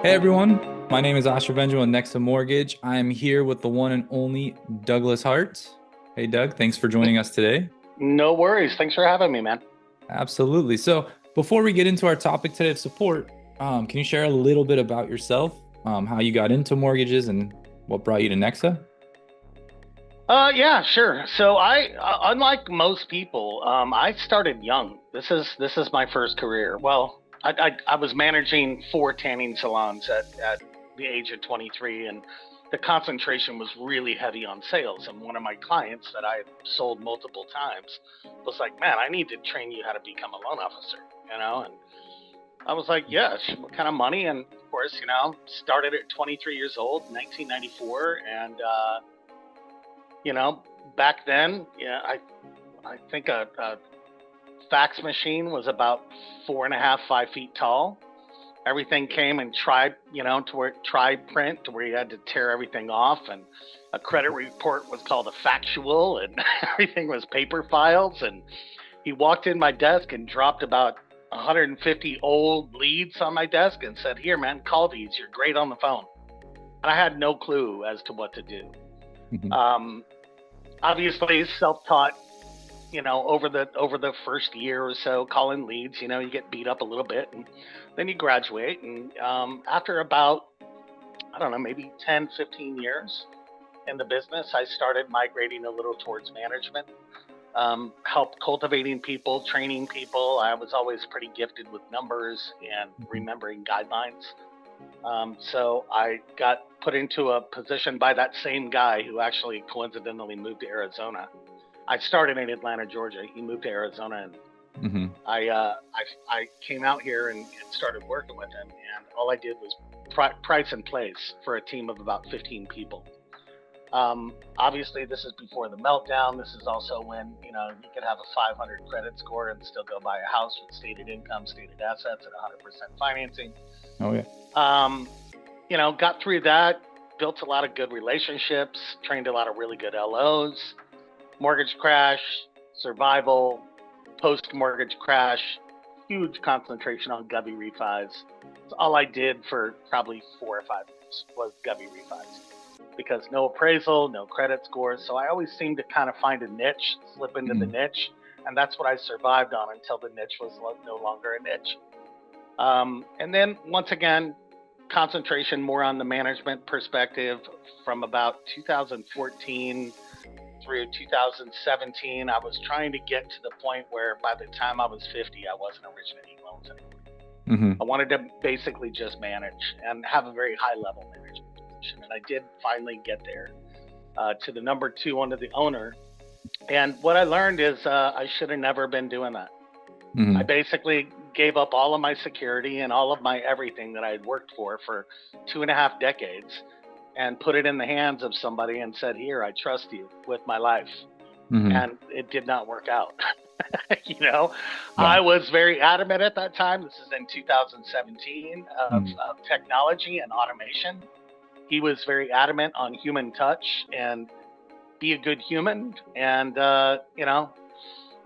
Hey everyone, my name is Asher Benjamin with NEXA Mortgage. I am here with the one and only Douglas Hart. Hey Doug, thanks for joining us today. No worries. Thanks for having me, man. Absolutely. So before we get into our topic today of support, can you share a little bit about yourself, how you got into mortgages and what brought you to NEXA? Yeah, sure. So unlike most people, I started young. This is my first career. Well, I was managing four tanning salons at the age of 23, and the concentration was really heavy on sales. And one of my clients that I had sold multiple times was like, "Man, I need to train you how to become a loan officer." And I was like, "Yeah, what kind of money?" And of course, started at 23 years old, 1994, and you know, back then, yeah, I think a fax machine was about 4.5, 5 feet tall. Everything came in tri print to where you had to tear everything off, and a credit report was called a factual, and everything was paper files. And he walked in my desk and dropped about 150 old leads on my desk and said, "Here, man, call these. You're great on the phone." And I had no clue as to what to do. Mhm. Um, Obviously self-taught, over the first year or so calling leads. You get beat up a little bit, and then you graduate. And after about, I don't know, maybe 10, 15 years in the business, I started migrating a little towards management. Help cultivating people, training people. I was always pretty gifted with numbers and Mhm. remembering guidelines. So I got put into a position by that same guy who actually coincidentally moved to Arizona. I started in Atlanta, Georgia. He moved to Arizona, and Mhm. I came out here and started working with him. And all I did was price and place for a team of about 15 people. Obviously, this is before the meltdown. This is also when you could have a 500 credit score and still go buy a house with stated income, stated assets, at 100% financing. Oh yeah. Um, got through that, built a lot of good relationships, trained a lot of really good LOs, mortgage crash, survival, post mortgage crash, huge concentration on Gubby refis. So all I did for probably 4 or 5 years was Gubby refis because no appraisal, no credit scores. So I always seemed to kind of find a niche, slip into the Mhm. niche. And that's what I survived on until the niche was no longer a niche. And then once again, concentration more on the management perspective from about 2014 through 2017. I was trying to get to the point where by the time I was 50, I wasn't originating loans anymore. Mhm. I wanted to basically just manage and have a very high level management position. And I did finally get there to the number two under the owner. And what I learned is I should have never been doing that. I Mhm. basically gave up all of my security and all of my everything that I had worked for 2.5 decades, and put it in the hands of somebody and said, "Here, I trust you with my life." Mhm. And it did not work out. you know, I Wow. was very adamant at that time. This is in 2017 Mhm. of technology and automation. He was very adamant on human touch and be a good human. And,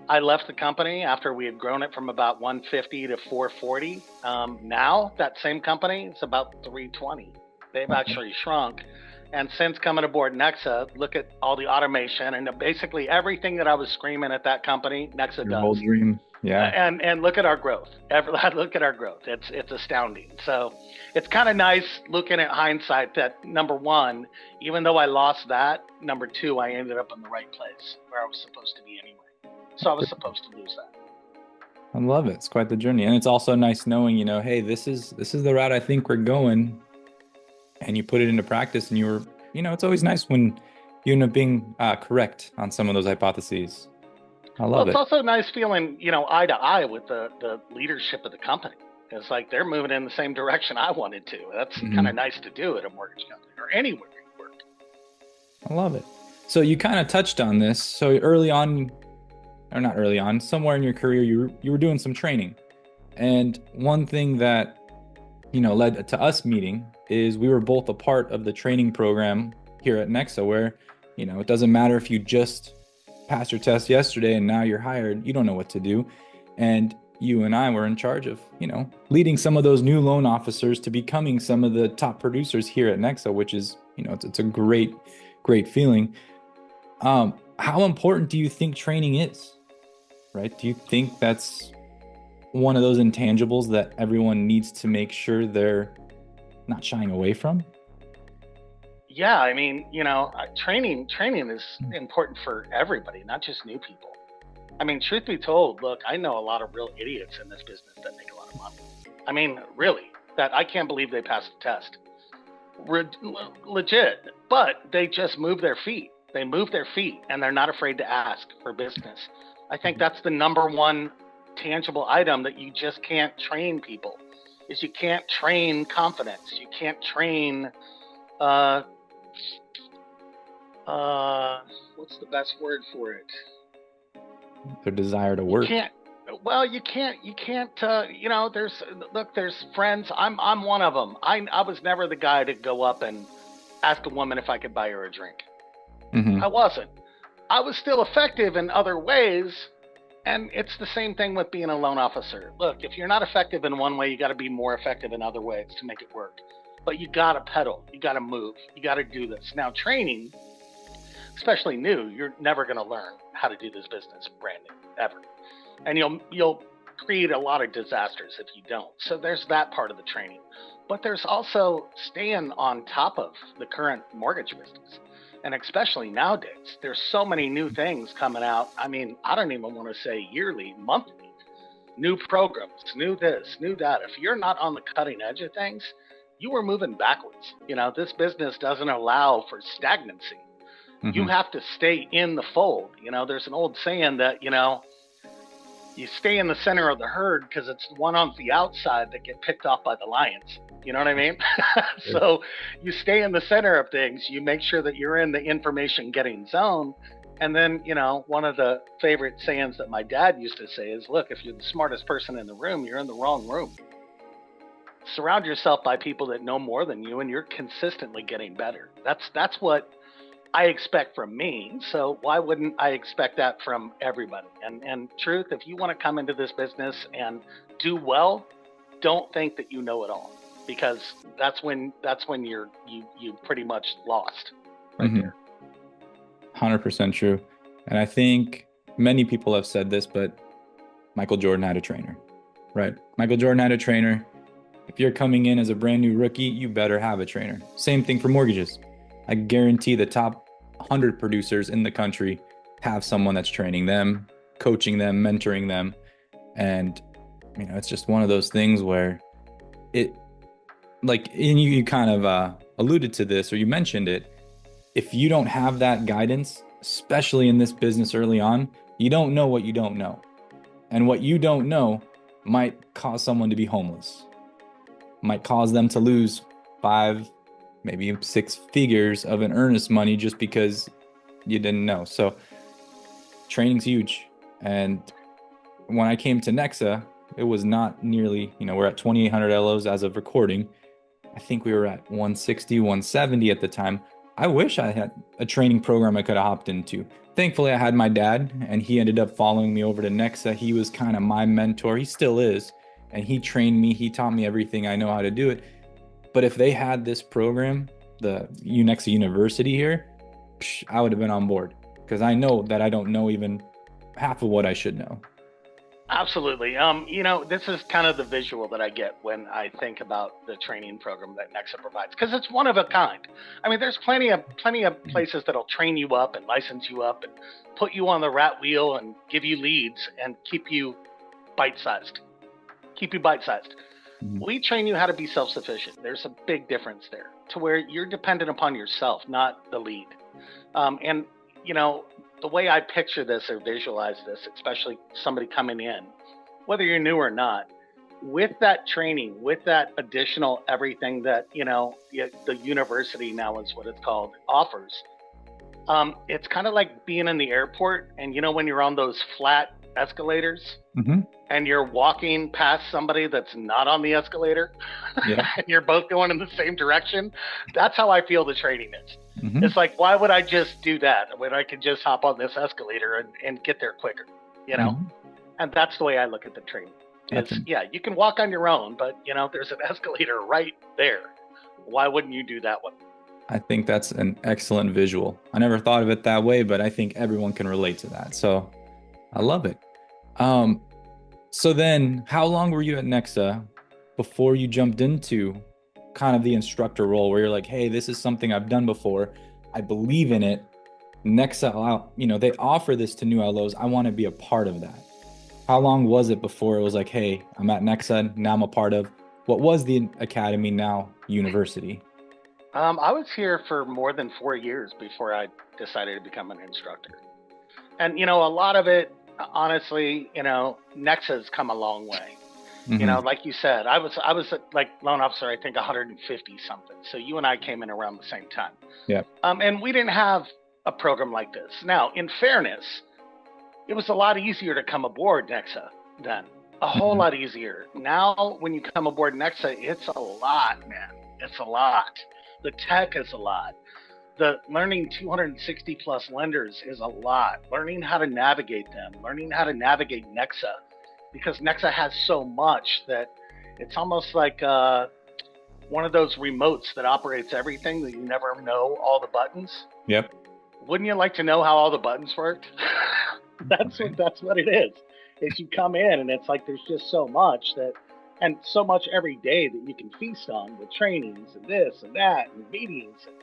I left the company after we had grown it from about 150 to 440. Now that same company is about 320. They've Okay. actually shrunk. And since coming aboard Nexa, look at all the automation and basically everything that I was screaming at that company, Nexa Your whole does. dream. Yeah. And look at our growth. Look at our growth. It's astounding. So it's kind of nice looking at hindsight that number one, even though I lost that, number two, I ended up in the right place where I was supposed to be anyway. So I was supposed to lose that. I love it. It's quite the journey. And it's also nice knowing, hey, this is the route I think we're going. And you put it into practice and it's always nice when you end up being correct on some of those hypotheses. I Well, love it's it. also nice feeling, eye to eye with the leadership of the company. It's like they're moving in the same direction I wanted to. That's kind of Hmm. nice to do at a mortgage company or anywhere you work. I love it. So you kind of touched on this. So early on, or not early on, somewhere in your career, you were doing some training. And one thing that, led to us meeting is we were both a part of the training program here at Nexa where, it doesn't matter if you just passed your test yesterday and now you're hired, you don't know what to do. And you and I were in charge of, leading some of those new loan officers to becoming some of the top producers here at NEXA, which is, it's a great, great feeling. How important do you think training is, right? Do you think that's one of those intangibles that everyone needs to make sure they're not shying away from? Yeah, I mean, training is important for everybody, not just new people. I mean, truth be told, look, I know a lot of real idiots in this business that make a lot of money. I mean, really, that I can't believe they passed the test. Legit, but they just move their feet. They move their feet and they're not afraid to ask for business. I think that's the number one tangible item that you just can't train people, is you can't train confidence. You can't train what's the best word for it? Their desire to work. You can't there's friends. I'm one of them. I was never the guy to go up and ask a woman if I could buy her a drink. Mm-hmm. I wasn't. I was still effective in other ways, and it's the same thing with being a loan officer. Look, if you're not effective in one way, you got to be more effective in other ways to make it work. But you got to pedal, you got to move, you got to do this. Now, training, especially new, you're never going to learn how to do this business brand new, ever. And you'll create a lot of disasters if you don't. So there's that part of the training. But there's also staying on top of the current mortgage business. And especially nowadays, there's so many new things coming out. I mean, I don't even want to say yearly, monthly, new programs, new this, new that. If you're not on the cutting edge of things, you are moving backwards. This business doesn't allow for stagnancy. Mm-hmm. You have to stay in the fold. There's an old saying that, you stay in the center of the herd because it's the one on the outside that get picked off by the lions. You know what I mean? So you stay in the center of things. You make sure that you're in the information getting zone. And then, one of the favorite sayings that my dad used to say is, look, if you're the smartest person in the room, you're in the wrong room. Surround yourself by people that know more than you, and you're consistently getting better. That's what I expect from me. So why wouldn't I expect that from everybody? And truth, if you want to come into this business and do well, don't think that you know it all, because that's when you pretty much lost right there. 100% true. And I think many people have said this, but Michael Jordan had a trainer, right? Michael Jordan had a trainer. If you're coming in as a brand new rookie, you better have a trainer. Same thing for mortgages. I guarantee the top 100 producers in the country have someone that's training them, coaching them, mentoring them. And, it's just one of those things where and you kind of alluded to this, or you mentioned it. If you don't have that guidance, especially in this business early on, you don't know what you don't know. And what you don't know might cause someone to be homeless, might cause them to lose 5, maybe 6 figures of an earnest money just because you didn't know. So training's huge. And when I came to NEXA, it was not nearly, we're at 2,800 LOs as of recording. I think we were at 160, 170 at the time. I wish I had a training program I could have hopped into. Thankfully, I had my dad, and he ended up following me over to NEXA. He was kind of my mentor. He still is. And he trained me. He taught me everything I know how to do it. But if they had this program, the NEXA University here, I would have been on board, because I know that I don't know even half of what I should know. Absolutely. This is kind of the visual that I get when I think about the training program that NEXA provides, because it's one of a kind. I mean, there's plenty of places that'll train you up and license you up and put you on the rat wheel and give you leads and keep you bite-sized. Mm-hmm. We train you how to be self-sufficient. There's a big difference there, to where you're dependent upon yourself, not the lead. The way I picture this or visualize this, especially somebody coming in, whether you're new or not, with that training, with that additional everything that, the university now is what it's called, offers, it's kind of like being in the airport and, when you're on those flat escalators, mm-hmm. and you're walking past somebody that's not on the escalator, yeah. and you're both going in the same direction. That's how I feel the training is. Mm-hmm. It's like, why would I just do that when I could just hop on this escalator and get there quicker, Mm-hmm. And that's the way I look at the training. Definitely. Yeah, you can walk on your own, but there's an escalator right there. Why wouldn't you do that one? I think that's an excellent visual. I never thought of it that way, but I think everyone can relate to that. So I love it. Um, so then how long were you at Nexa before you jumped into kind of the instructor role where you're like, hey, this is something I've done before. I believe in it. Nexa, they offer this to new LOs. I want to be a part of that. How long was it before it was like, hey, I'm at Nexa, now I'm a part of what was the academy, now university? I was here for more than 4 years before I decided to become an instructor. And a lot of it, honestly, Nexa's come a long way. Hmm. Like you said, I was like loan officer, I think 150 something. So you and I came in around the same time. Yeah. And we didn't have a program like this. Now, in fairness, it was a lot easier to come aboard Nexa then. A whole Hmm. lot easier. Now, when you come aboard Nexa, it's a lot, man. It's a lot. The tech is a lot. The learning 260 plus lenders is a lot. Learning how to navigate them, learning how to navigate Nexa, because Nexa has so much that it's almost like one of those remotes that operates everything that you never know all the buttons. Yep. Wouldn't you like to know how all the buttons worked? Right. That's what it is. Is you come in and it's like there's just so much that and so much every day that you can feast on with trainings and this and that and meetings and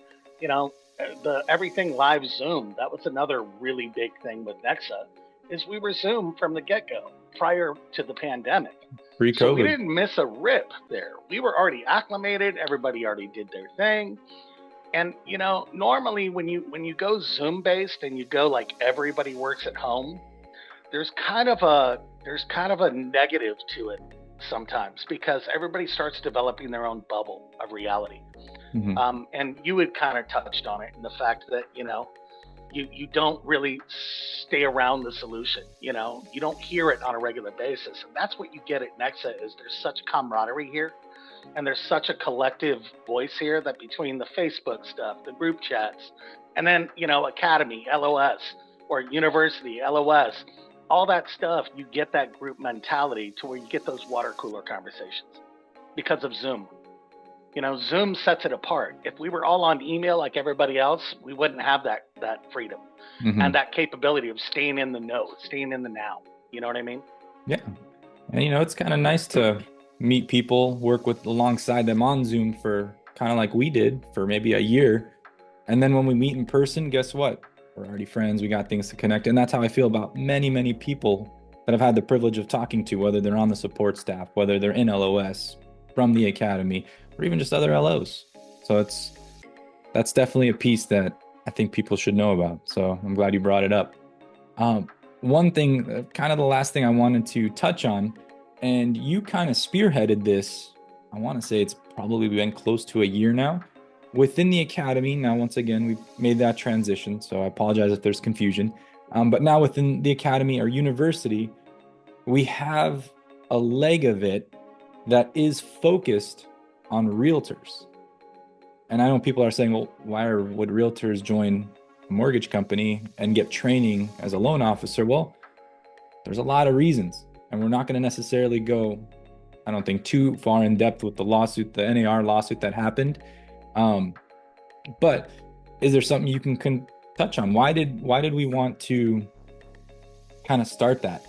the everything live Zoom. That was another really big thing with Nexa is we were Zoom from the get go prior to the pandemic. So we Pre-COVID. didn't miss a rip there. We were already acclimated. Everybody already did their thing. And normally when you go Zoom based and you go like everybody works at home, there's kind of a negative to it sometimes because everybody starts developing their own bubble of reality. Hmm. And you had kind of touched on it in the fact that you don't really stay around the solution. You don't hear it on a regular basis, and that's what you get at Nexa is there's such camaraderie here and there's such a collective voice here that between the Facebook stuff, the group chats, and then Academy LOS or University LOS, all that stuff, you get that group mentality to where you get those water cooler conversations because of Zoom. Zoom sets it apart. If we were all on email like everybody else, we wouldn't have that freedom and Hmm. that capability of staying in the know, staying in the now. You know what I mean? Yeah. And it's kind of nice to meet people, work with alongside them on Zoom for kind of like we did for maybe a year. And then when we meet in person, guess what? We're already friends. We got things to connect. And that's how I feel about many, many people that I've had the privilege of talking to, whether they're on the support staff, whether they're in LOS, from the academy, or even just other LOs. So that's definitely a piece that I think people should know about. So I'm glad you brought it up. Um, One thing, kind of the last thing I wanted to touch on, and you kind of spearheaded this. I want to say it's probably been close to a year now within the academy. Now, once again, we've made that transition, so I apologize if there's confusion. But now within the academy or university, we have a leg of it that is focused on realtors. And I know people are saying, well, would realtors join a mortgage company and get training as a loan officer? Well, there's a lot of reasons, and we're not going to necessarily go, I don't think, too far in depth with the lawsuit, the NAR lawsuit that happened. Um, but is there something you can touch on? Why did we want to kind of start that?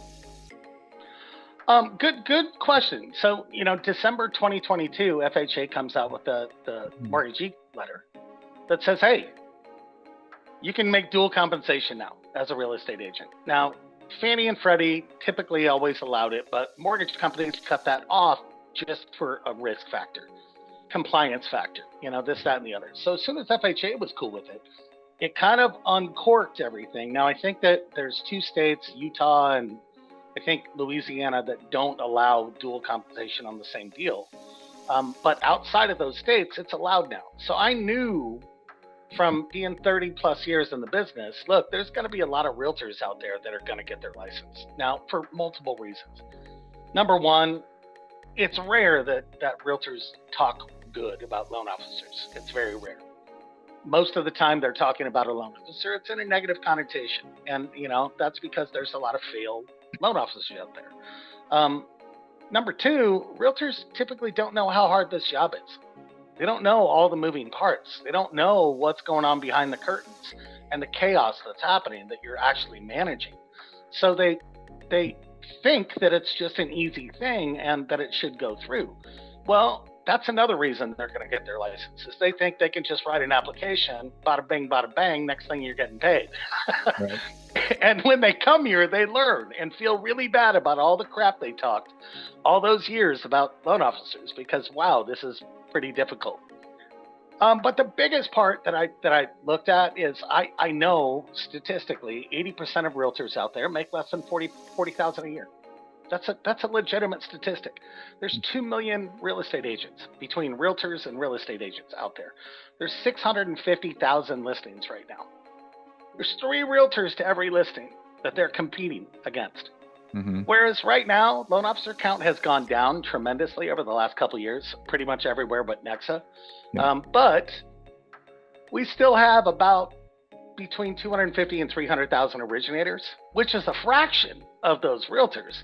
Good question. So, December 2022, FHA comes out with the Mhm. mortgagee letter that says, hey, you can make dual compensation now as a real estate agent. Now, Fannie and Freddie typically always allowed it, but mortgage companies cut that off just for a risk factor, compliance factor, this, that, and the other. So as soon as FHA was cool with it, it kind of uncorked everything. Now, I think that there's two states, Utah and I think Louisiana, that don't allow dual compensation on the same deal. But outside of those states, it's allowed now. So I knew from being 30 plus years in the business, look, there's going to be a lot of realtors out there that are going to get their license now for multiple reasons. Number one, it's rare that realtors talk good about loan officers. It's very rare. Most of the time they're talking about a loan officer, it's in a negative connotation. And, that's because there's a lot of failed loan officers out there. Um, Number two, realtors typically don't know how hard this job is. They don't know all the moving parts. They don't know what's going on behind the curtains and the chaos that's happening that you're actually managing. So they think that it's just an easy thing and that it should go through. Well, that's another reason they're going to get their license is they think they can just write an application, bada bang, next thing you're getting paid. Right. And when they come here, they learn and feel really bad about all the crap they talked all those years about loan officers because, wow, this is pretty difficult. But the biggest part that I looked at is I know statistically 80% of realtors out there make less than 40,000 a year. That's a legitimate statistic. There's 2 million real estate agents between realtors and real estate agents out there. There's 650,000 listings right now. There's 3 realtors to every listing that they're competing against. Mm-hmm. Whereas right now, loan officer count has gone down tremendously over the last couple of years, pretty much everywhere but NEXA. Yeah. But we still have about between 250 and 300,000 originators, which is a fraction of those realtors.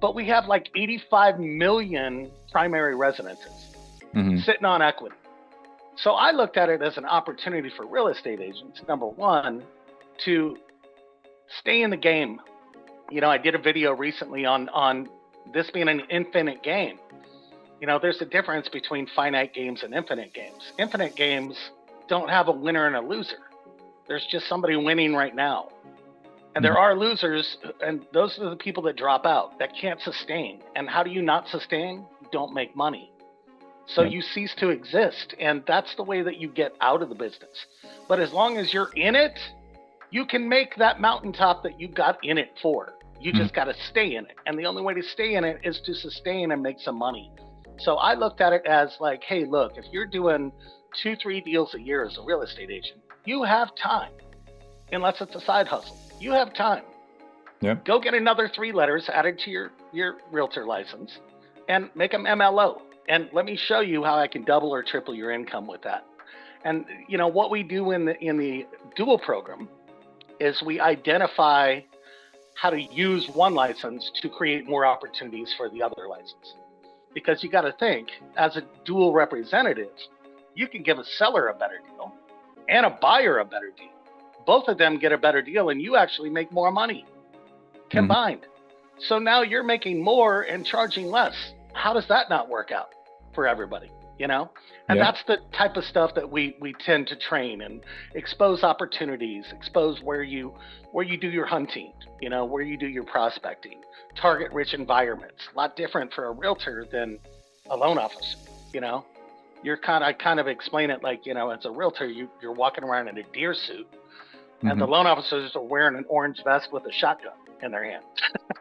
But we have like 85 million primary residences sitting on equity. So I looked at it as an opportunity for real estate agents, number one, to stay in the game. You know, I did a video recently on this being an infinite game. You know, there's a difference between finite games and infinite games. Infinite games don't have a winner and a loser. There's just somebody winning right now. And there are losers, and those are the people that drop out, that can't sustain. And how do you not sustain? You don't make money. So you cease to exist, and that's the way that you get out of the business. But as long as you're in it, you can make that mountaintop that you got in it for. You just got to stay in it. And the only way to stay in it is to sustain and make some money. So I looked at it as like, hey, look, if you're doing 2-3 deals a year as a real estate agent, you have time, unless it's a side hustle. You have time. Yep. Go get another 3 letters added to your realtor license and make them MLO. And let me show you how I can double or triple your income with that. And you know what we do in the dual program is we identify how to use one license to create more opportunities for the other license. Because you got to think, as a dual representative, you can give a seller a better deal and a buyer a better deal. Both of them get a better deal, and you actually make more money combined. So now you're making more and charging less. How does that not work out for everybody? You know, and that's the type of stuff that we tend to train and expose opportunities, expose where you do your hunting, you know, where you do your prospecting, target rich environments. A lot different for a realtor than a loan officer. You know, I kind of explain it like, you know, as a realtor, you're walking around in a deer suit, and the loan officers are wearing an orange vest with a shotgun in their hand.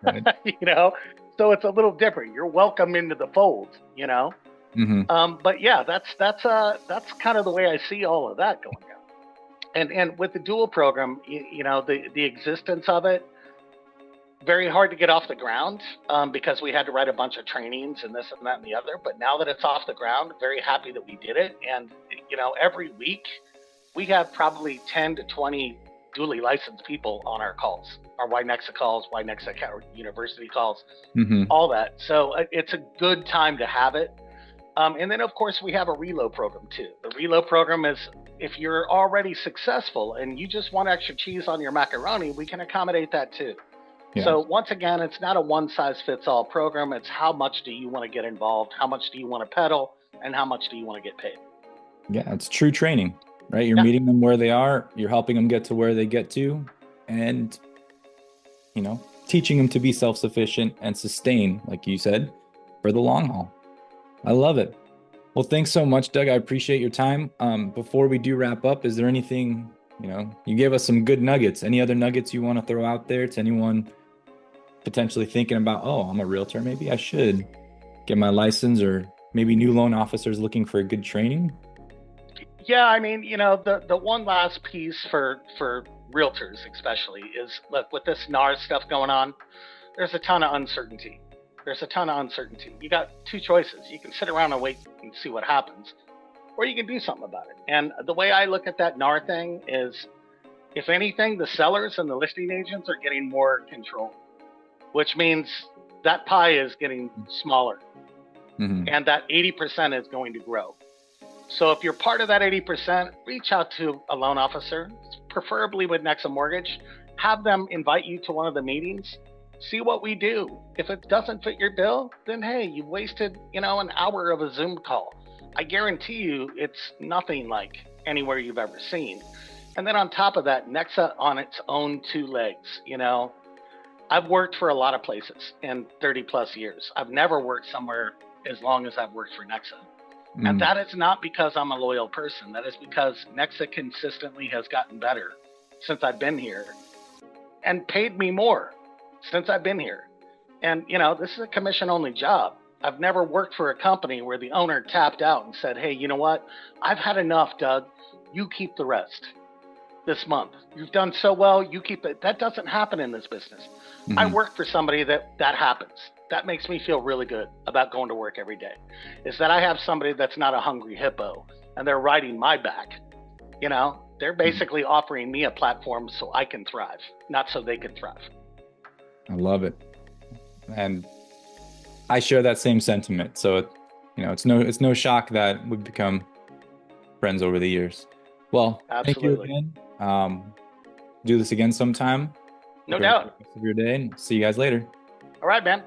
Right. You know, so it's a little different. You're welcome into the fold, you know. But yeah, that's kind of the way I see all of that going down. And with the dual program, you know, the existence of it, very hard to get off the ground because we had to write a bunch of trainings and this and that and the other. But now that it's off the ground, very happy that we did it. And you know, every week we have probably 10 to 20 duly licensed people on our calls, our NEXA calls, NEXA University calls, all that. So it's a good time to have it. And then, of course, we have a reload program, too. The reload program is if you're already successful and you just want extra cheese on your macaroni, we can accommodate that, too. Yeah. So once again, it's not a one-size-fits-all program. It's how much do you want to get involved, how much do you want to pedal, and how much do you want to get paid. Yeah, it's true training, right? You're meeting them where they are. You're helping them get to where they get to. And, you know, teaching them to be self-sufficient and sustain, like you said, for the long haul. I love it. Well, thanks so much, Doug. I appreciate your time. Before we do wrap up, is there anything, you know, you gave us some good nuggets. Any other nuggets you want to throw out there to anyone potentially thinking about, oh, I'm a realtor, maybe I should get my license, or maybe new loan officers looking for a good training? Yeah, I mean, you know, the one last piece for realtors especially is, look, with this NAR stuff going on, there's a ton of uncertainty. You got 2 choices. You can sit around and wait and see what happens, or you can do something about it. And the way I look at that NAR thing is, if anything, the sellers and the listing agents are getting more control, which means that pie is getting smaller, Hmm. and that 80% is going to grow. So if you're part of that 80%, reach out to a loan officer, preferably with NEXA Mortgage. Have them invite you to one of the meetings. See what we do. If it doesn't fit your bill, then hey, you wasted, an hour of a Zoom call. I guarantee you it's nothing like anywhere you've ever seen. And then on top of that, NEXA on its own two legs, I've worked for a lot of places in 30 plus years. I've never worked somewhere as long as I've worked for NEXA. And Mm. that is not because I'm a loyal person. That is because NEXA consistently has gotten better since I've been here and paid me more since I've been here. And, this is a commission only job. I've never worked for a company where the owner tapped out and said, hey, you know what? I've had enough, Doug. You keep the rest this month. You've done so well. You keep it. That doesn't happen in this business. I Hmm. work for somebody that happens. That makes me feel really good about going to work every day. Is that I have somebody that's not a hungry hippo and they're riding my back. They're basically offering me a platform so I can thrive, not so they can thrive. I love it. And I share that same sentiment. So, it's no shock that we've become friends over the years. Well, thank you Absolutely. again. Do this again sometime. No Hope you have a doubt. great rest of your day and see you guys later. All right, man.